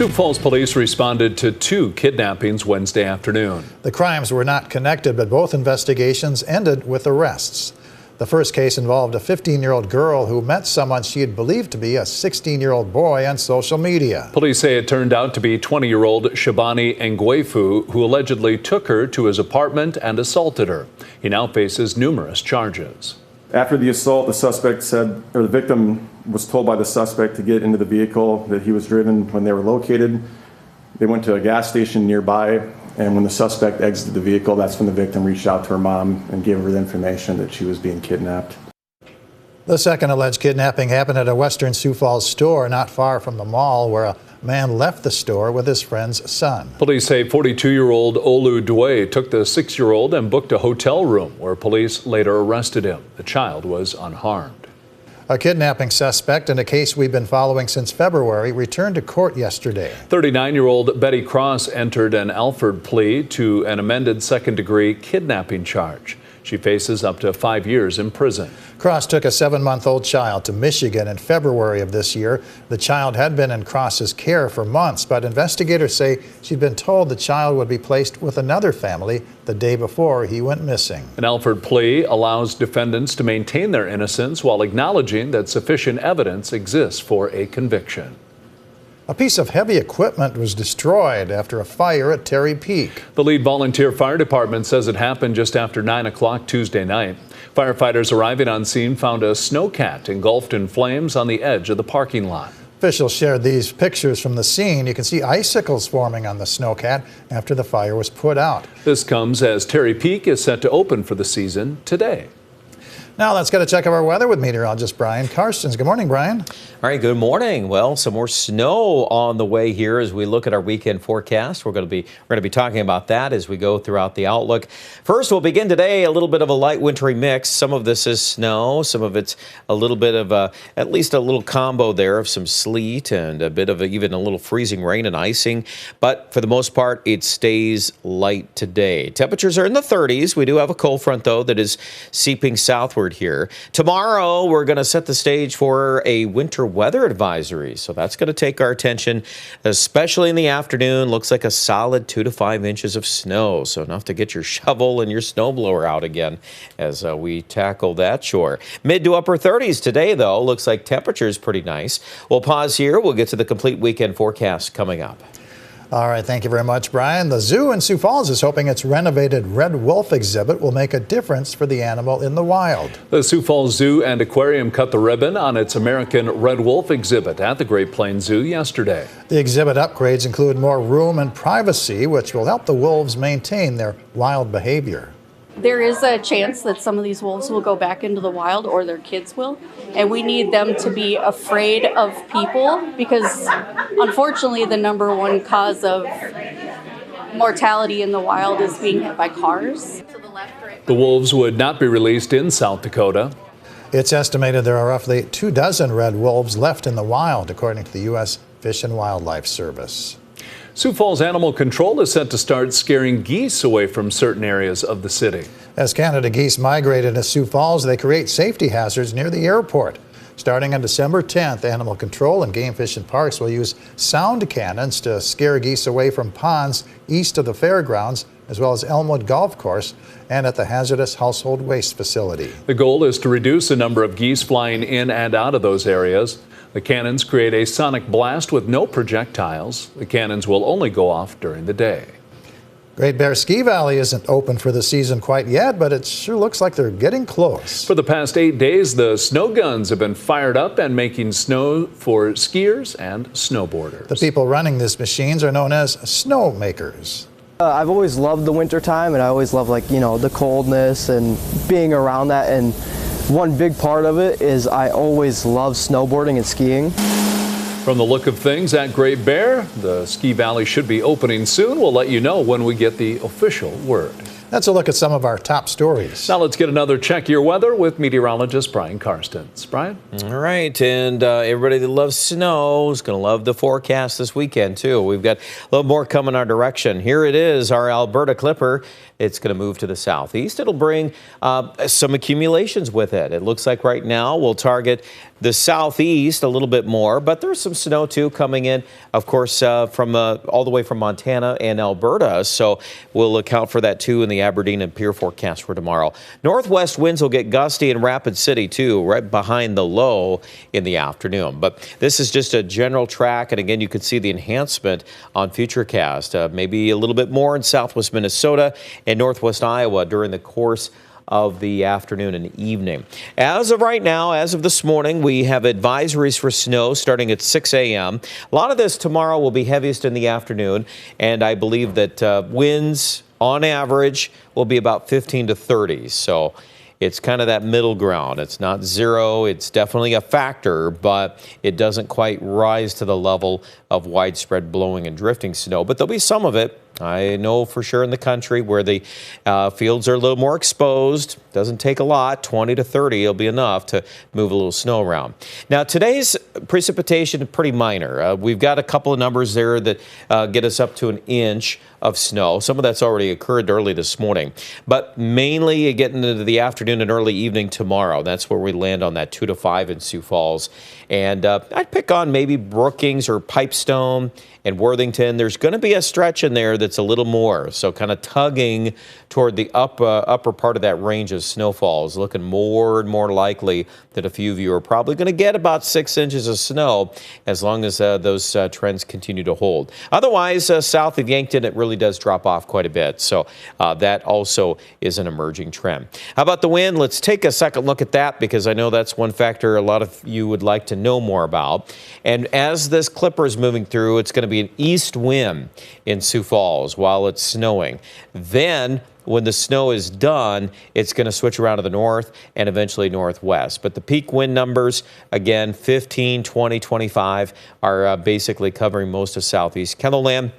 Sioux Falls police responded to 2 kidnappings Wednesday afternoon. The crimes were not connected, but both investigations ended with arrests. The first case involved a 15-year-old girl who met someone she had believed to be a 16-year-old boy on social media. Police say it turned out to be 20-year-old Shabani Nguefu, who allegedly took her to his apartment and assaulted her. He now faces numerous charges. After the assault, the victim was told by the suspect to get into the vehicle that he was driven when they were located. They went to a gas station nearby, and when the suspect exited the vehicle, that's when the victim reached out to her mom and gave her the information that she was being kidnapped. The second alleged kidnapping happened at a western Sioux Falls store not far from the mall, where a man left the store with his friend's son. Police say 42-year-old Olu Dway took the 6-year-old and booked a hotel room, where police later arrested him. The child was unharmed. A kidnapping suspect in a case we've been following since February returned to court yesterday. 39-year-old Betty Cross entered an Alford plea to an amended second-degree kidnapping charge. She faces up to 5 years in prison. Cross took a 7-month-old child to Michigan in February of this year. The child had been in Cross's care for months, but investigators say she'd been told the child would be placed with another family the day before he went missing. An Alford plea allows defendants to maintain their innocence while acknowledging that sufficient evidence exists for a conviction. A piece of heavy equipment was destroyed after a fire at Terry Peak. The Lead Volunteer Fire Department says it happened just after 9 o'clock Tuesday night. Firefighters arriving on scene found a Snowcat engulfed in flames on the edge of the parking lot. Officials shared these pictures from the scene. You can see icicles forming on the Snowcat after the fire was put out. This comes as Terry Peak is set to open for the season today. Now let's get a check of our weather with meteorologist Brian Karstens. Good morning, Brian. All right, good morning. Well, some more snow on the way here as we look at our weekend forecast. We're going to be talking about that as we go throughout the outlook. First, we'll begin today a little bit of a light wintry mix. Some of this is snow, some of it's a little bit of at least a little combo there of some sleet and a bit of even a little freezing rain and icing. But for the most part, it stays light today. Temperatures are in the 30s. We do have a cold front though that is seeping southward here. Tomorrow, we're going to set the stage for a winter weather advisory. So that's going to take our attention, especially in the afternoon. Looks like a solid 2 to 5 inches of snow. So enough to get your shovel and your snowblower out again as we tackle that chore. Mid to upper 30s today, though. Looks like temperature is pretty nice. We'll pause here. We'll get to the complete weekend forecast coming up. All right, thank you very much, Brian. The zoo in Sioux Falls is hoping its renovated red wolf exhibit will make a difference for the animal in the wild. The Sioux Falls Zoo and Aquarium cut the ribbon on its American red wolf exhibit at the Great Plains Zoo yesterday. The exhibit upgrades include more room and privacy, which will help the wolves maintain their wild behavior. There is a chance that some of these wolves will go back into the wild, or their kids will, and we need them to be afraid of people because unfortunately the number one cause of mortality in the wild is being hit by cars. The wolves would not be released in South Dakota. It's estimated there are roughly 24 red wolves left in the wild, according to the U.S. Fish and Wildlife Service. Sioux Falls Animal Control is set to start scaring geese away from certain areas of the city. As Canada geese migrate into Sioux Falls, they create safety hazards near the airport. Starting on December 10th, Animal Control and Game Fish and Parks will use sound cannons to scare geese away from ponds east of the fairgrounds, as well as Elmwood Golf Course and at the hazardous household waste facility. The goal is to reduce the number of geese flying in and out of those areas. The cannons create a sonic blast with no projectiles. The cannons will only go off during the day. Great Bear Ski Valley isn't open for the season quite yet, but it sure looks like they're getting close. For the past 8 days, the snow guns have been fired up and making snow for skiers and snowboarders. The people running these machines are known as snow makers. I've always loved the winter time, and I always love the coldness and being around that. And one big part of it is I always love snowboarding and skiing. From the look of things at Great Bear, the ski valley should be opening soon. We'll let you know when we get the official word. That's a look at some of our top stories. Now let's get another check your weather with meteorologist Brian Karstens. Brian? All right, and everybody that loves snow is going to love the forecast this weekend, too. We've got a little more coming our direction. Here it is, our Alberta Clipper. It's going to move to the southeast. It'll bring some accumulations with it. It looks like right now we'll target the southeast a little bit more, but there's some snow too coming in, of course, from all the way from Montana and Alberta. So we'll account for that too in the Aberdeen and Pierre forecast for tomorrow. Northwest winds will get gusty in Rapid City too, right behind the low in the afternoon. But this is just a general track, and again, you can see the enhancement on Futurecast. Maybe a little bit more in southwest Minnesota and northwest Iowa during the course of the afternoon and evening. As of right now, as of this morning, we have advisories for snow starting at 6 a.m. A lot of this tomorrow will be heaviest in the afternoon, and I believe that winds on average will be about 15 to 30. So it's kind of that middle ground. It's not zero. It's definitely a factor, but it doesn't quite rise to the level of widespread blowing and drifting snow. But there'll be some of it. I know for sure in the country where the fields are a little more exposed. Doesn't take a lot, 20 to 30 will be enough to move a little snow around. Now today's precipitation is pretty minor. We've got a couple of numbers there that get us up to an inch of snow. Some of that's already occurred early this morning, but mainly getting into the afternoon and early evening tomorrow. That's where we land on that 2 to 5 in Sioux Falls. And I'd pick on maybe Brookings or Pipestone and Worthington. There's going to be a stretch in there that's a little more, so kind of tugging toward the upper part of that range of snowfalls, looking more and more likely that a few of you are probably going to get about 6 inches of snow as long as those trends continue to hold. Otherwise, south of Yankton, it really does drop off quite a bit, so that also is an emerging trend. How about the wind? Let's take a second look at that, because I know that's one factor a lot of you would like to know more about. And as this clipper is moving through, it's going to be an east wind in Sioux Falls while it's snowing. Then when the snow is done, it's going to switch around to the north and eventually northwest. But the peak wind numbers, again, 15, 20, 25, are basically covering most of southeast Ketherland.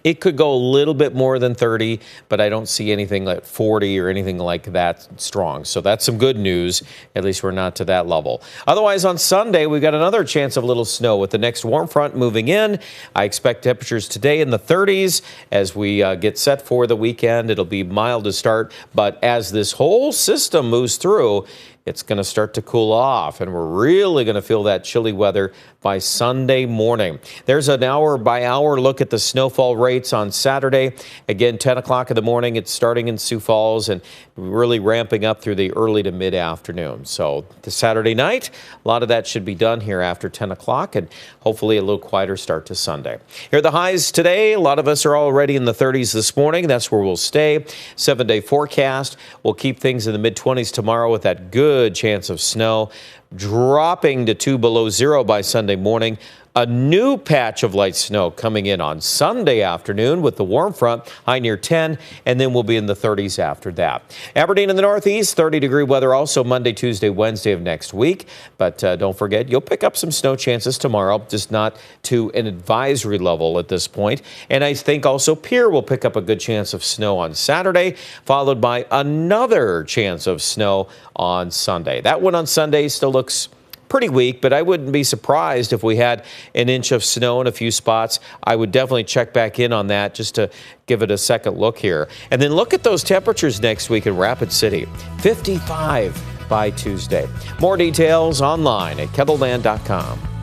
It could go a little bit more than 30, but I don't see anything like 40 or anything like that strong. So that's some good news. At least we're not to that level. Otherwise, on Sunday, we've got another chance of a little snow with the next warm front moving in. I expect temperatures today in the 30s as we get set for the weekend. It'll be mild to start, but as this whole system moves through, it's going to start to cool off, and we're really going to feel that chilly weather by Sunday morning. There's an hour-by-hour look at the snowfall rates on Saturday. Again, 10 o'clock in the morning, it's starting in Sioux Falls and really ramping up through the early to mid-afternoon. So the Saturday night, a lot of that should be done here after 10 o'clock, and hopefully a little quieter start to Sunday. Here are the highs today. A lot of us are already in the 30s this morning. That's where we'll stay. 7-day forecast. We'll keep things in the mid-20s tomorrow with that good chance of snow, dropping to 2 below zero by Sunday morning. A new patch of light snow coming in on Sunday afternoon with the warm front, high near 10, and then we'll be in the 30s after that. Aberdeen in the northeast, 30-degree weather also Monday, Tuesday, Wednesday of next week. But don't forget, you'll pick up some snow chances tomorrow, just not to an advisory level at this point. And I think also Pierre will pick up a good chance of snow on Saturday, followed by another chance of snow on Sunday. That one on Sunday still looks pretty weak, but I wouldn't be surprised if we had an inch of snow in a few spots. I would definitely check back in on that just to give it a second look here. And then look at those temperatures next week in Rapid City, 55 by Tuesday. More details online at ketherland.com.